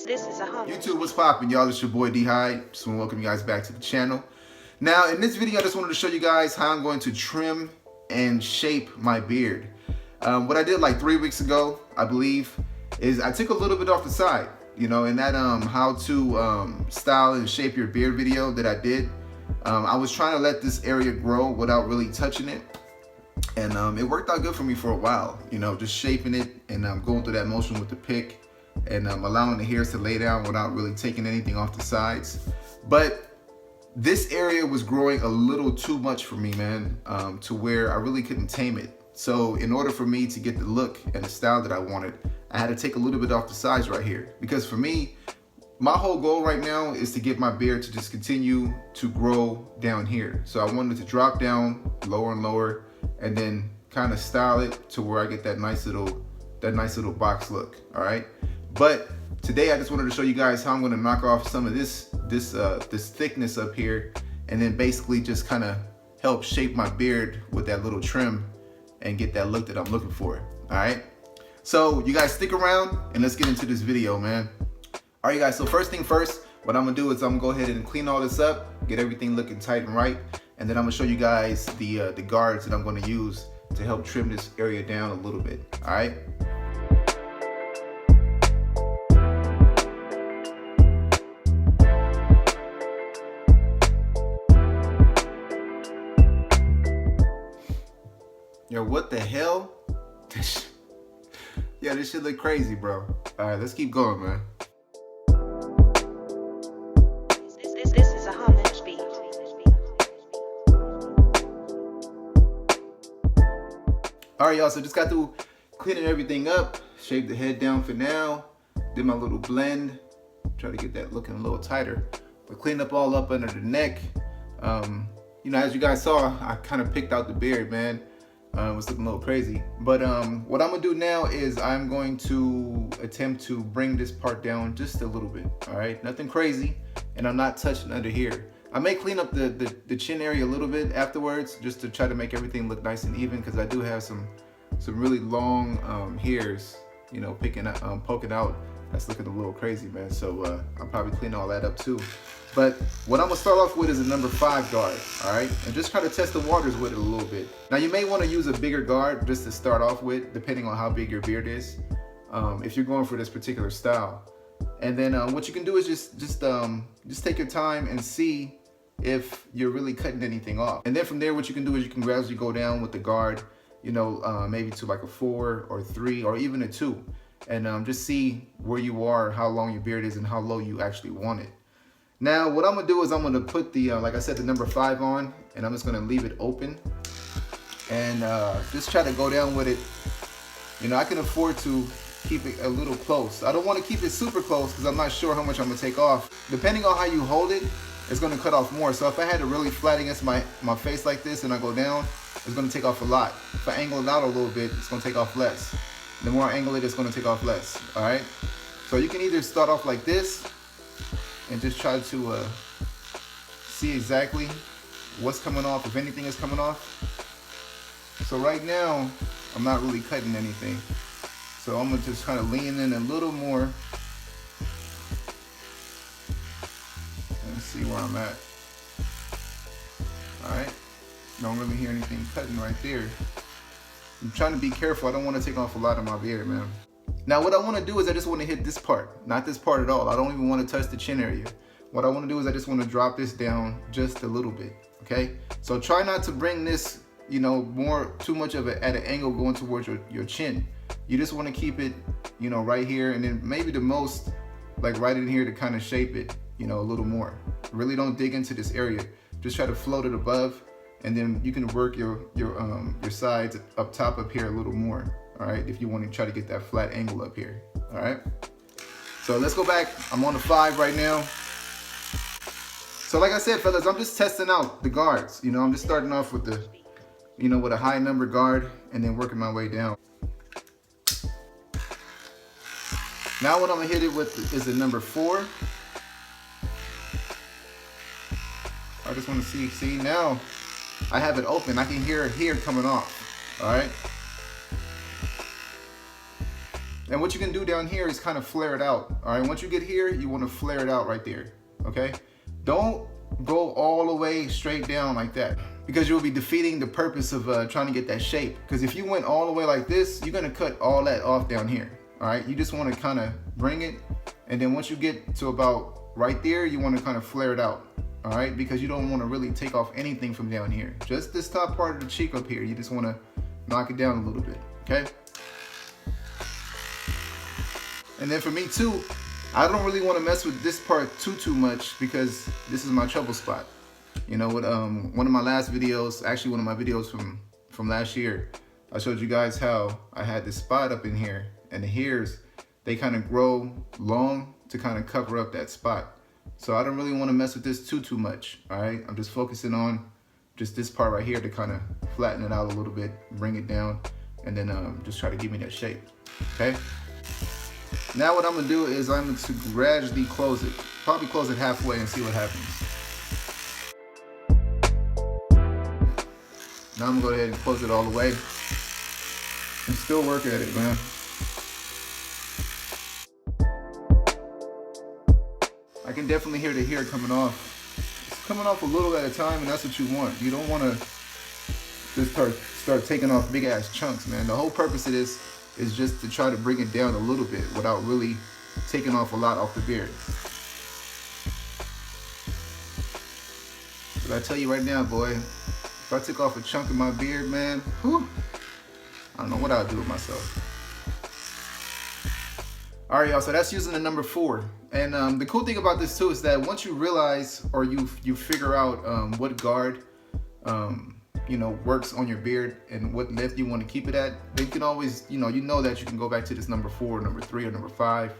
This is a home. YouTube, what's poppin', y'all? It's your boy D-Hyde. Just want to welcome you guys back to the channel. Now, in this video, I just wanted to show you guys how I'm going to trim and shape my beard. What I did like 3 weeks ago, I believe, is I took a little bit off the side. You know, in that how to style and shape your beard video that I did, I was trying to let this area grow without really touching it. And it worked out good for me for a while, you know, just shaping it and going through that motion with the pick and allowing the hairs to lay down without really taking anything off the sides. But this area was growing a little too much for me, man, to where I really couldn't tame it. So in order for me to get the look and the style that I wanted, I had to take a little bit off the sides right here. Because for me, my whole goal right now is to get my beard to just continue to grow down here. So I wanted to drop down lower and lower and then kind of style it to where I get that nice little box look, all right? But today I just wanted to show you guys how I'm gonna knock off some of this thickness up here and then basically just kind of help shape my beard with that little trim and get that look that I'm looking for, all right? So you guys stick around and let's get into this video, man. All right, guys, so first thing first, what I'm gonna do is I'm gonna go ahead and clean all this up, get everything looking tight and right, and then I'm gonna show you guys the guards that I'm gonna use to help trim this area down a little bit, all right? Yo, what the hell? Yeah, this shit look crazy, bro. All right, let's keep going, man. This is a homage beat. All right, y'all, so just got through cleaning everything up, shaved the head down for now, did my little blend, try to get that looking a little tighter, but cleaned up all up under the neck. You know, as you guys saw, I kind of picked out the beard, man. It was looking a little crazy, but what I'm gonna do now is I'm going to attempt to bring this part down just a little bit. All right, nothing crazy, and I'm not touching under here. I may clean up the chin area a little bit afterwards just to try to make everything look nice and even, because I do have some really long hairs, you know, poking out. That's looking a little crazy, man. So I'll probably clean all that up too. But what I'm gonna start off with is a number 5 guard, all right? And just try to test the waters with it a little bit. Now you may wanna use a bigger guard just to start off with, depending on how big your beard is, if you're going for this particular style. And then what you can do is just take your time and see if you're really cutting anything off. And then from there, what you can do is you can gradually go down with the guard, you know, maybe to like a 4 or 3 or even a 2. And just see where you are, how long your beard is and how low you actually want it. Now, what I'm gonna do is I'm gonna put the, like I said, the number 5 on, and I'm just gonna leave it open and just try to go down with it. You know, I can afford to keep it a little close. I don't wanna keep it super close because I'm not sure how much I'm gonna take off. Depending on how you hold it, it's gonna cut off more. So if I had it really flat against my face like this and I go down, it's gonna take off a lot. If I angle it out a little bit, it's gonna take off less. The more I angle it, it's gonna take off less, all right? So you can either start off like this and just try to see exactly what's coming off, if anything is coming off. So right now, I'm not really cutting anything. So I'm gonna just kind of lean in a little more and see where I'm at. All right, don't really hear anything cutting right there. I'm trying to be careful. I don't want to take off a lot of my beard, man. Now what I want to do is I just want to hit this part, not this part at all. I don't even want to touch the chin area. What I want to do is I just want to drop this down just a little bit, okay? So try not to bring this, you know, too much of it at an angle going towards your chin. You just want to keep it, you know, right here, and then maybe the most, like right in here to kind of shape it, you know, a little more. Really don't dig into this area. Just try to float it above, and then you can work your sides up top up here a little more. All right, if you want to try to get that flat angle up here, all right? So let's go back. I'm on the 5 right now. So like I said, fellas, I'm just testing out the guards. You know, I'm just starting off with the, you know, with a high number guard and then working my way down. Now what I'm gonna hit it with is the number 4. I just wanna see now I have it open. I can hear it here coming off, all right? And what you can do down here is kind of flare it out. All right, once you get here, you want to flare it out right there. Okay, don't go all the way straight down like that, because you'll be defeating the purpose of trying to get that shape. Because if you went all the way like this, you're gonna cut all that off down here. All right, you just want to kind of bring it, and then once you get to about right there, you want to kind of flare it out. All right, because you don't want to really take off anything from down here. Just this top part of the cheek up here, you just want to knock it down a little bit. Okay. And then for me too, I don't really want to mess with this part too much, because this is my trouble spot. You know, with one of my last videos, actually one of my videos from last year, I showed you guys how I had this spot up in here, and the hairs, they kind of grow long to kind of cover up that spot. So I don't really want to mess with this too much. All right, I'm just focusing on just this part right here to kind of flatten it out a little bit, bring it down, and then just try to give me that shape. Okay. Now what I'm gonna do is I'm going to gradually close it. Probably close it halfway and see what happens. Now I'm gonna go ahead and close it all the way and still work at it, man. I can definitely hear the hair coming off. It's coming off a little at a time, and that's what you want. You don't want to just start taking off big ass chunks, man. The whole purpose of this is just to try to bring it down a little bit without really taking off a lot off the beard. But I tell you right now, boy, if I took off a chunk of my beard, man, whew, I don't know what I'd do with myself. All right, y'all, so that's using the number 4. And the cool thing about this too is that once you realize, or you figure out what guard you know, works on your beard and what length you want to keep it at, then you can always, you know that you can go back to this number 4, number 3, or number 5,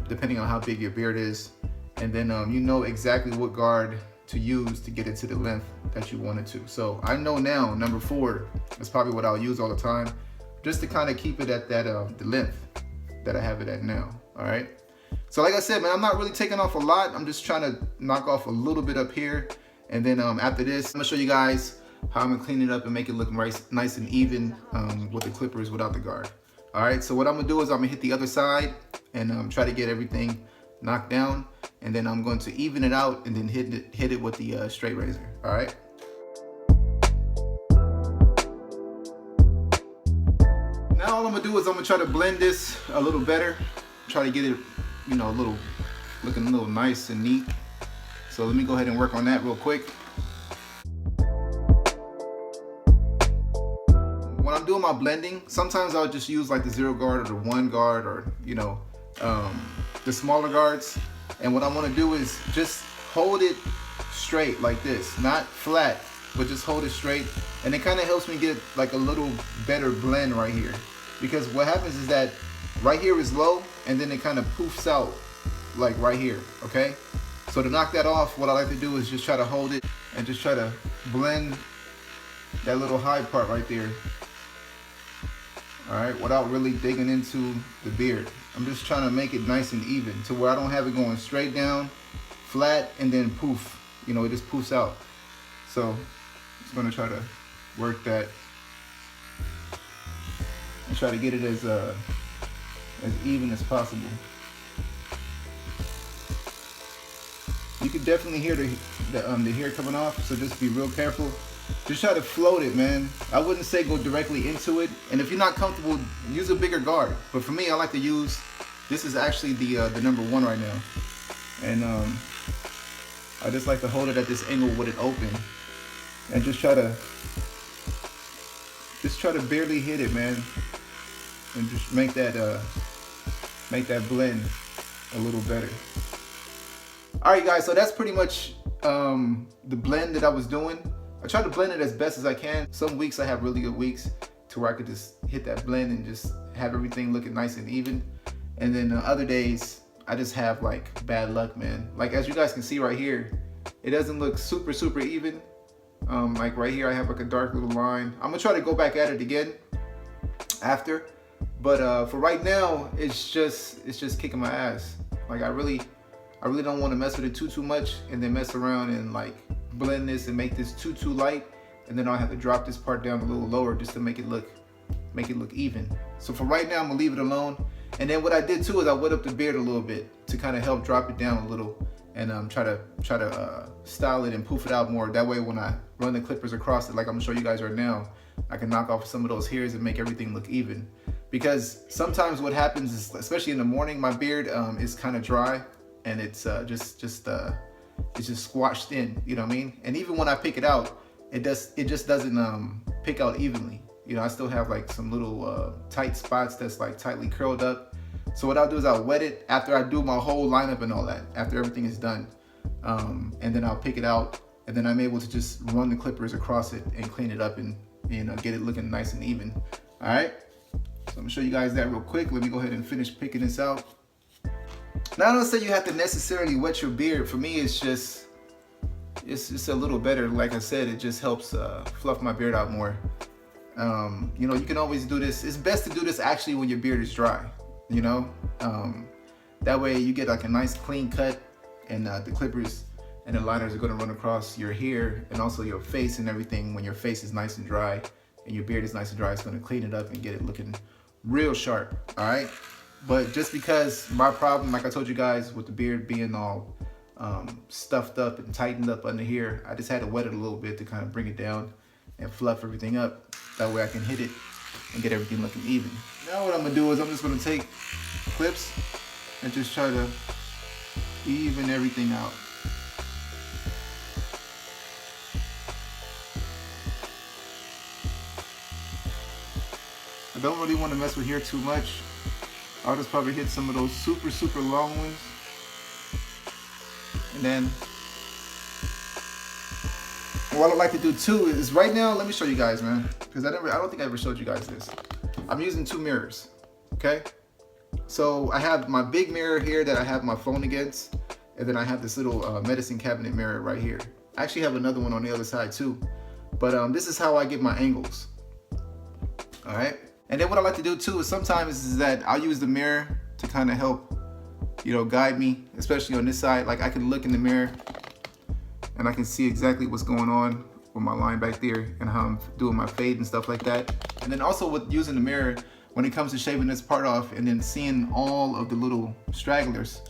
depending on how big your beard is. And then you know exactly what guard to use to get it to the length that you want it to. So I know now number 4 is probably what I'll use all the time, just to kind of keep it at that the length that I have it at now. All right. So like I said, man, I'm not really taking off a lot. I'm just trying to knock off a little bit up here. And then after this, I'm gonna show you guys how I'm gonna clean it up and make it look nice and even with the clippers without the guard. All right, so what I'm gonna do is I'm gonna hit the other side and try to get everything knocked down. And then I'm going to even it out and then hit it with the straight razor. All right. Now all I'm gonna do is I'm gonna try to blend this a little better. Try to get it, you know, looking a little nice and neat. So let me go ahead and work on that real quick. When I'm doing my blending, sometimes I'll just use like the 0 guard or the 1 guard, or you know, the smaller guards. And what I want to do is just hold it straight like this, not flat, but just hold it straight. And it kind of helps me get like a little better blend right here. Because what happens is that right here is low, and then it kind of poofs out like right here, okay? So to knock that off, what I like to do is just try to hold it and just try to blend that little high part right there. All right, without really digging into the beard. I'm just trying to make it nice and even to where I don't have it going straight down, flat, and then poof. You know, it just poofs out. So I'm just gonna try to work that and try to get it as even as possible. You can definitely hear the hair coming off, so just be real careful. Just try to float it, man. I wouldn't say go directly into it. And if you're not comfortable, use a bigger guard. But for me, I like to use, this is actually the number 1 right now. And I just like to hold it at this angle with it open. And just try to barely hit it, man. And just make that blend a little better. All right, guys, so that's pretty much the blend that I was doing. I try to blend it as best as I can. Some weeks I have really good weeks to where I could just hit that blend and just have everything looking nice and even. And then other days I just have like bad luck, man. Like as you guys can see right here, it doesn't look super even. Like right here I have like a dark little line. I'm gonna try to go back at it again after. But for right now, it's just kicking my ass. Like I really don't want to mess with it too much and then mess around and like blend this and make this too light, and then I'll have to drop this part down a little lower just to make it look make it look even. So for right now, I'm gonna leave it alone. And then what I did too is I wet up the beard a little bit to kind of help drop it down a little and try to style it and poof it out more. That way when I run the clippers across it, like I'm gonna show you guys right now, I can knock off some of those hairs and make everything look even. Because sometimes what happens is, especially in the morning, my beard is kind of dry and it's just squashed in, you know what I mean? And even when I pick it out, it just doesn't pick out evenly. You know, I still have like some little tight spots that's like tightly curled up. So what I'll do is I'll wet it after I do my whole lineup and all that, after everything is done. And then I'll pick it out, and then I'm able to just run the clippers across it and clean it up and, you know, get it looking nice and even. All right, so I'm gonna show you guys that real quick. Let me go ahead and finish picking this out. Now I don't say you have to necessarily wet your beard. For me, it's just a little better. Like I said, it just helps fluff my beard out more. You know, you can always do this. It's best to do this actually when your beard is dry, you know? That way you get like a nice clean cut, and the clippers and the liners are gonna run across your hair and also your face and everything. When your face is nice and dry and your beard is nice and dry, it's gonna clean it up and get it looking real sharp, all right? But just because my problem, like I told you guys, with the beard being all stuffed up and tightened up under here, I just had to wet it a little bit to kind of bring it down and fluff everything up. That way I can hit it and get everything looking even. Now what I'm gonna do is I'm just gonna take clips and just try to even everything out. I don't really want to mess with hair too much. I'll just probably hit some of those super long ones. And then what I like to do too is right now, let me show you guys, man, because I don't think I ever showed you guys this. I'm using two mirrors, okay? So I have my big mirror here that I have my phone against, and then I have this little medicine cabinet mirror right here. I actually have another one on the other side too, but this is how I get my angles, all right? And then what I like to do too is sometimes is that I'll use the mirror to kind of help, you know, guide me, especially on this side. Like I can look in the mirror and I can see exactly what's going on with my line back there and how I'm doing my fade and stuff like that. And then also with using the mirror, when it comes to shaving this part off and then seeing all of the little stragglers,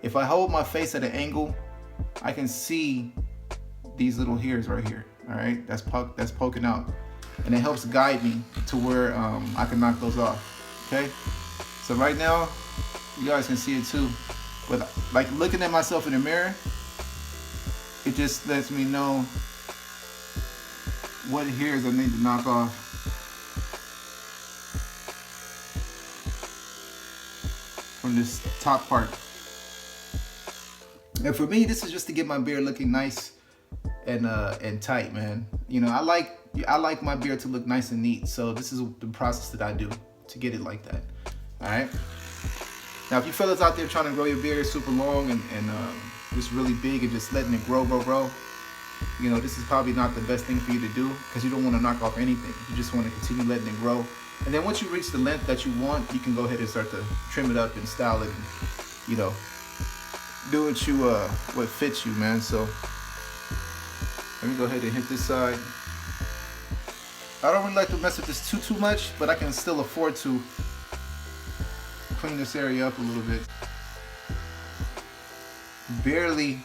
if I hold my face at an angle, I can see these little hairs right here, all right? That's poking out. And it helps guide me to where I can knock those off, okay? So right now, you guys can see it too. But like looking at myself in the mirror, it just lets me know what hairs I need to knock off. From this top part. And for me, this is just to get my beard looking nice and tight, man. You know, I like my beard to look nice and neat, so this is the process that I do to get it like that. All right. Now, if you fellas out there trying to grow your beard super long and just really big and just letting it grow, you know, this is probably not the best thing for you to do because you don't want to knock off anything. You just want to continue letting it grow. And then once you reach the length that you want, you can go ahead and start to trim it up and style it and, you know, do what fits you, man. So let me go ahead and hit this side. I don't really like to mess with this too much, but I can still afford to clean this area up a little bit. Barely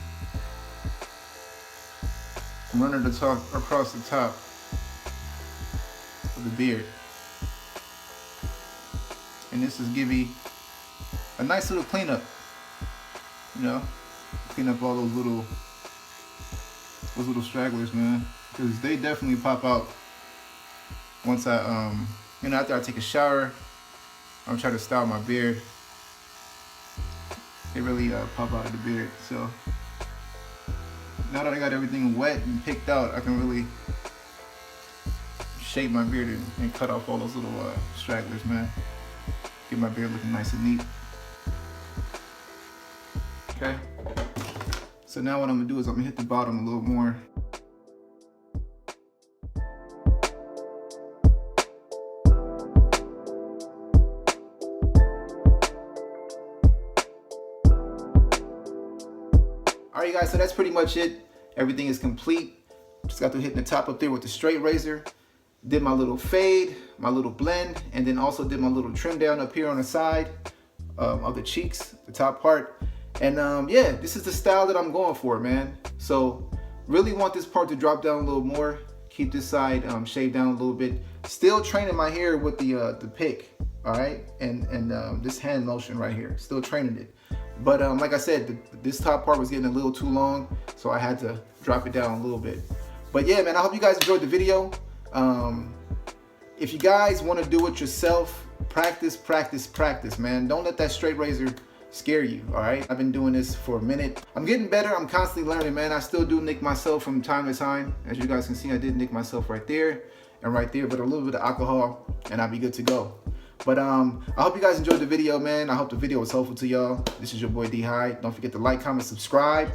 running the top across the top of the beard. And this is give you a nice little cleanup. You know, clean up all those little stragglers, man, because they definitely pop out once I you know, after I take a shower. I'm trying to style my beard. They really pop out of the beard. So now that I got everything wet and picked out, I can really shape my beard and cut off all those little stragglers, man. Get my beard looking nice and neat. Okay. So now what I'm gonna do is I'm gonna hit the bottom a little more. Alright guys, so that's pretty much it. Everything is complete. Just got through hitting the top up there with the straight razor. did my little fade, my little blend, and then also did my little trim down up here on the side of the cheeks, the top part. And yeah, this is the style that I'm going for, man. So really want this part to drop down a little more. Keep this side shaved down a little bit. Still training my hair with the pick, all right? And this hand motion right here, still training it. But like I said, this top part was getting a little too long, so I had to drop it down a little bit. But yeah, man, I hope you guys enjoyed the video. If you guys want to do it yourself, practice, practice, practice, man. Don't let that straight razor scare you, all right? I've been doing this for a minute. I'm getting better. I'm constantly learning, man. I still do nick myself from time to time. As you guys can see, I did nick myself right there and right there, but a little bit of alcohol and I'll be good to go. But I hope you guys enjoyed the video, man. I hope the video was helpful to y'all. This is your boy D Hyde. Don't forget to like, comment, subscribe.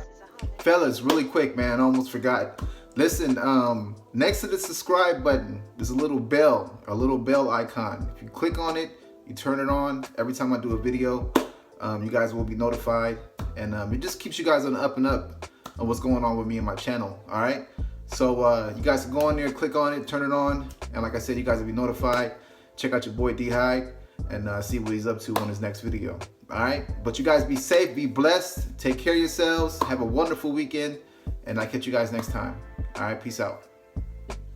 Fellas, really quick, man, I almost forgot. Listen, next to the subscribe button, there's a little bell icon. If you click on it, you turn it on. Every time I do a video, you guys will be notified. And it just keeps you guys on the up and up on what's going on with me and my channel, all right? So you guys can go on there, click on it, turn it on. And like I said, you guys will be notified. Check out your boy D Hyde and see what he's up to on his next video, all right? But you guys be safe, be blessed, take care of yourselves, have a wonderful weekend, and I'll catch you guys next time. All right, peace out.